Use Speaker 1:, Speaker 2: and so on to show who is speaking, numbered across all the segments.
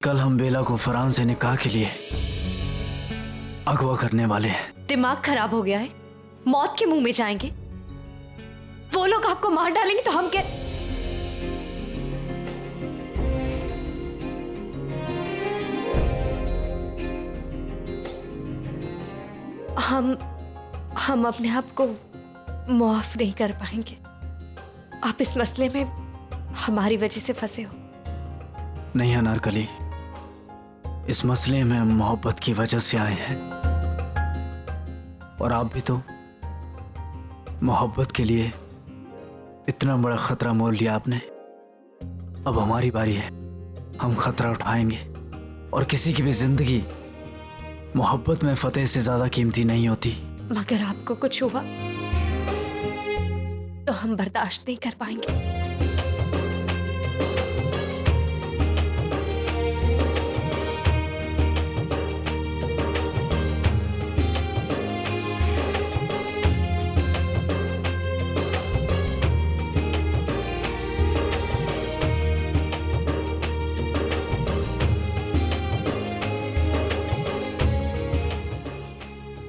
Speaker 1: कल हम बेला को फरहान से निकाह के लिए अगवा करने वाले हैं।
Speaker 2: दिमाग खराब हो गया है? मौत के मुंह में जाएंगे? वो लोग आपको मार डालेंगे तो हम क्या? हम अपने आप को मुआफ नहीं कर पाएंगे। आप इस मसले में हमारी वजह से फंसे हो।
Speaker 1: नहीं अनारकली, इस मसले में हम मोहब्बत की वजह से आए हैं और आप भी तो मोहब्बत के लिए इतना बड़ा खतरा मोल लिया आपने। अब हमारी बारी है, हम खतरा उठाएंगे और किसी की भी जिंदगी मोहब्बत में फतेह से ज्यादा कीमती नहीं होती।
Speaker 2: मगर आपको कुछ हुआ तो हम बर्दाश्त नहीं कर पाएंगे।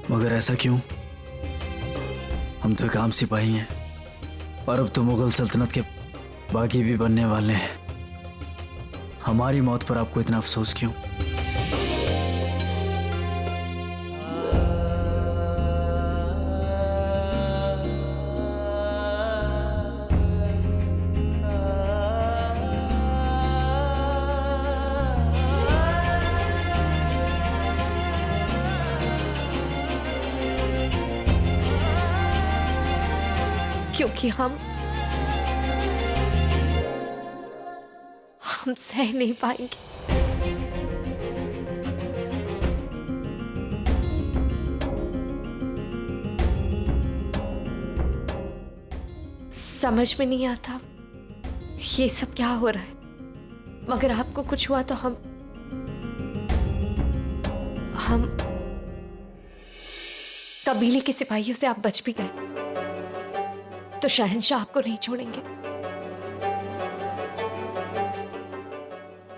Speaker 1: मगर ऐसा क्यों? हम तो एक आम सिपाही हैं और अब तो मुगल सल्तनत के बागी भी बनने वाले हैं। हमारी मौत पर आपको इतना अफसोस क्यों?
Speaker 2: क्योंकि हम सह नहीं पाएंगे। समझ में नहीं आता ये सब क्या हो रहा है। मगर आपको कुछ हुआ तो हम कबीले के सिपाहियों से आप बच भी गए तो शहंशाह आपको नहीं छोड़ेंगे।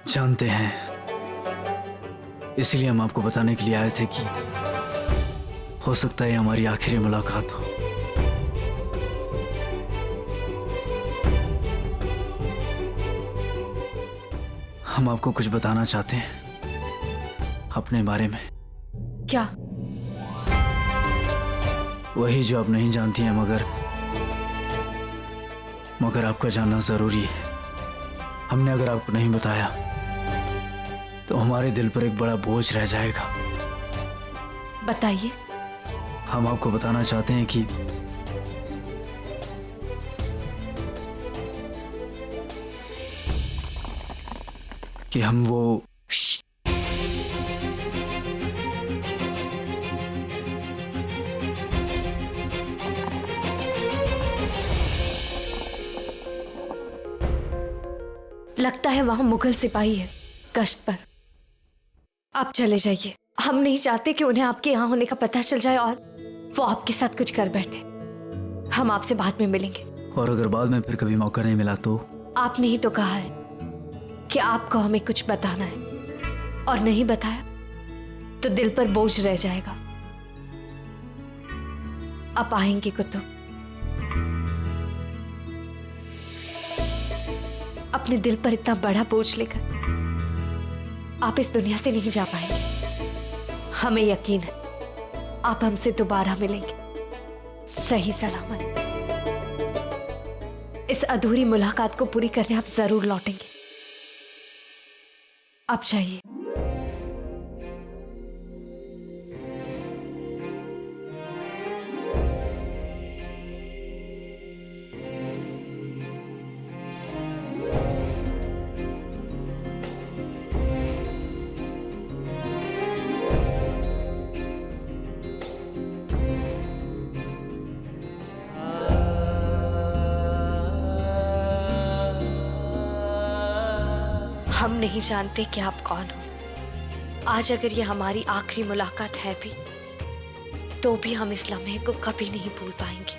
Speaker 1: जानते हैं, इसलिए हम आपको बताने के लिए आए थे कि हो सकता है हमारी आखिरी मुलाकात हो। हम आपको कुछ बताना चाहते हैं अपने बारे में।
Speaker 2: क्या?
Speaker 1: वही जो आप नहीं जानती हैं, मगर आपका जानना जरूरी है। हमने अगर आपको नहीं बताया तो हमारे दिल पर एक बड़ा बोझ रह जाएगा।
Speaker 2: बताइए।
Speaker 1: हम आपको बताना चाहते हैं कि हम वो
Speaker 2: लगता है वहां मुगल सिपाही है गश्त पर। आप चले जाइए। हम नहीं चाहते कि उन्हें आपके यहाँ होने का पता चल जाए और वो आपके साथ कुछ कर बैठे। हम आपसे बाद में मिलेंगे।
Speaker 1: और अगर बाद में फिर कभी मौका नहीं मिला तो? आपने
Speaker 2: ही तो कहा है कि आपको हमें कुछ बताना है और नहीं बताया तो दिल पर बोझ रह जाएगा। आप आएंगे कुतुब, अपने दिल पर इतना बड़ा बोझ लेकर आप इस दुनिया से नहीं जा पाएंगे। हमें यकीन है आप हमसे दोबारा मिलेंगे सही सलामत। इस अधूरी मुलाकात को पूरी करने आप जरूर लौटेंगे। आप जाइए। हम नहीं जानते कि आप कौन हो। आज अगर ये हमारी आखिरी मुलाकात है भी तो भी हम इस लम्हे को कभी नहीं भूल पाएंगे।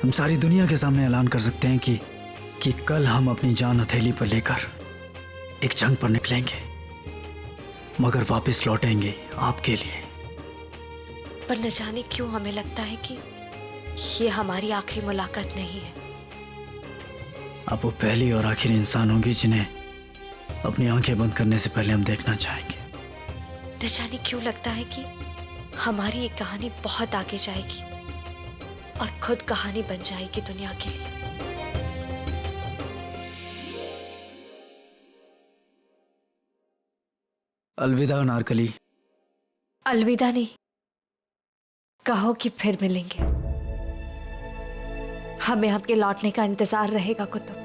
Speaker 1: हम सारी दुनिया के सामने ऐलान कर सकते हैं कि कल हम अपनी जान हथेली पर लेकर एक जंग पर निकलेंगे, मगर वापस लौटेंगे आपके लिए।
Speaker 2: पर न जाने क्यों हमें लगता है कि ये हमारी आखिरी मुलाकात नहीं है।
Speaker 1: आप वो पहली और आखिरी इंसान होंगी जिन्हें अपनी आंखें बंद करने से पहले हम देखना चाहेंगे।
Speaker 2: न जाने क्यों लगता है कि हमारी ये कहानी बहुत आगे जाएगी और खुद कहानी बन जाएगी दुनिया के लिए।
Speaker 1: अलविदा नारकली।
Speaker 2: अलविदा नहीं, कहो कि फिर मिलेंगे। हमें आपके लौटने का इंतजार रहेगा कुतुब।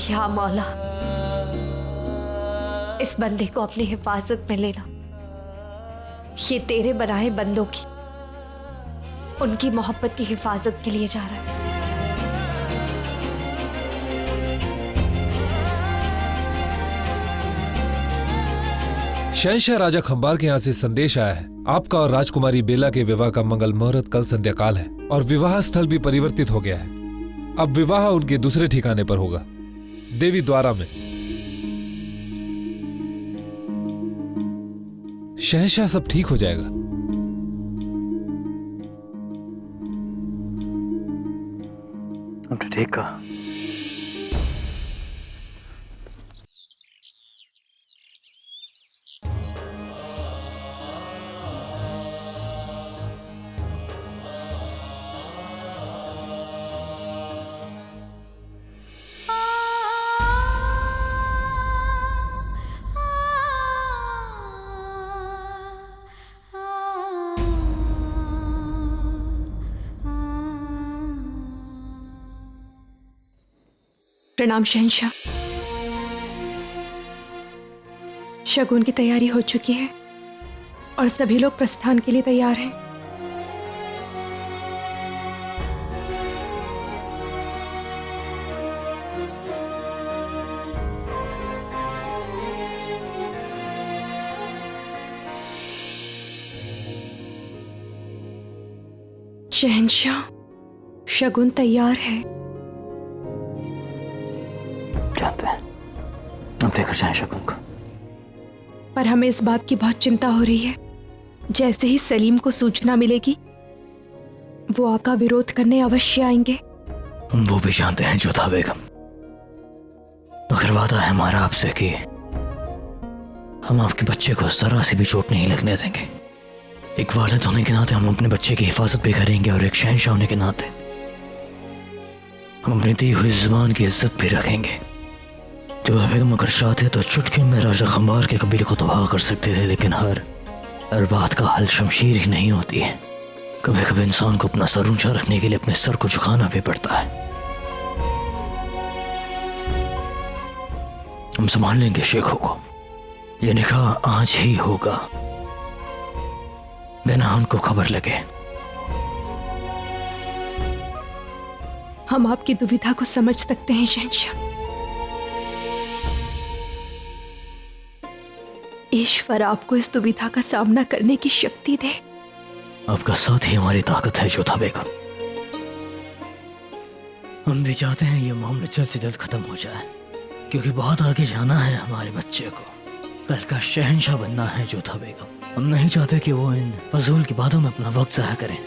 Speaker 2: या मौला, इस बंदे को अपनी हिफाजत में लेना। ये तेरे बनाए बंदों की, उनकी मोहब्बत की हिफाजत के लिए जा रहा है।
Speaker 3: शहंशाह राजा खंबार के यहाँ से संदेश आया है। आपका और राजकुमारी बेला के विवाह का मंगल मुहूर्त कल संध्या काल है और विवाह स्थल भी परिवर्तित हो गया है। अब विवाह उनके दूसरे ठिकाने पर होगा, देवी द्वारा में। शहंशाह, सब ठीक हो जाएगा।
Speaker 1: अब तो ठीक कहा।
Speaker 4: प्रणाम शहंशाह। शगुन की तैयारी हो चुकी है और सभी लोग प्रस्थान के लिए तैयार हैं। शहंशाह, शगुन तैयार है।
Speaker 1: जानते हैं, अब लेकर जाएं शगुन को।
Speaker 4: पर हमें इस बात की बहुत चिंता हो रही है, जैसे ही सलीम को सूचना मिलेगी वो आपका विरोध करने अवश्य आएंगे।
Speaker 1: वो भी जानते हैं जोधा बेगम, मगर वादा है हमारा आपसे कि हम आपके बच्चे को जरा सी भी चोट नहीं लगने देंगे। एक वालिद होने के नाते हम अपने बच्चे की हिफाजत भी करेंगे और एक शहंशाह होने के नाते हम अपनी दी हुई जुबान की इज्जत भी रखेंगे। जोधा बेगम अगर चाहते तो चुटकी में राजा खंबार के कबीले को तबाह कर सकते थे, लेकिन हर बात का हल शमशीर ही नहीं होती है। कभी कभी इंसान को अपना सर ऊंचा रखने के लिए अपने सर को झुकाना भी पड़ता है। हम संभाल लेंगे शेखों को। ये निकाह आज ही होगा, बिना उनको खबर लगे।
Speaker 4: हम आपकी दुविधा को समझ सकते हैं शहंशाह। ईश्वर आपको इस दुविधा का सामना करने की शक्ति दे।
Speaker 1: आपका साथ ही हमारी ताकत है जोधा बेगम। हम भी चाहते हैं ये मामला जल्द से जल्द खत्म हो जाए, क्योंकि बहुत आगे जाना है हमारे बच्चे को। कल का शहंशाह बनना है जोधा बेगम। हम नहीं चाहते कि वो इन फजूल की बातों में अपना वक्त ज़ाया करें।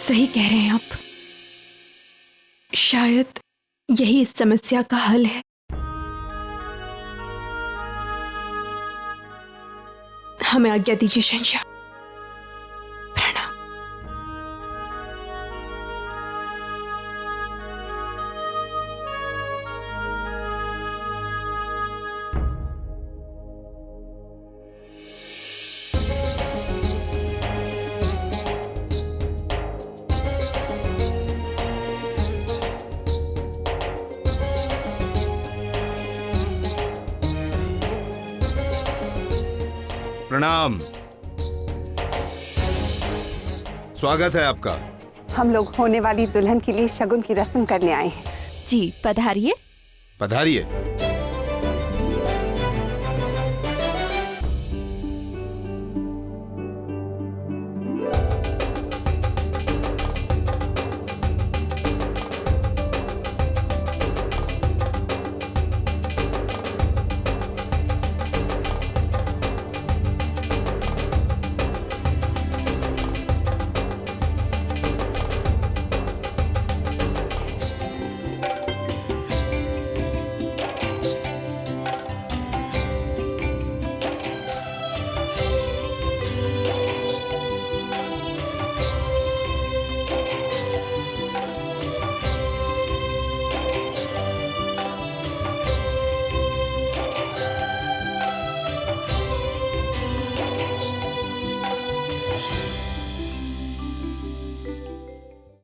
Speaker 4: सही कह रहे हैं आप। शायद यही इस समस्या का हल है। हमें आज्ञा दीजिए शहंशाह। प्रणाम।
Speaker 5: प्रणाम, स्वागत है आपका।
Speaker 6: हम लोग होने वाली दुल्हन के लिए शगुन की रस्म करने आए हैं।
Speaker 5: जी पधारिए।
Speaker 6: पधारिए।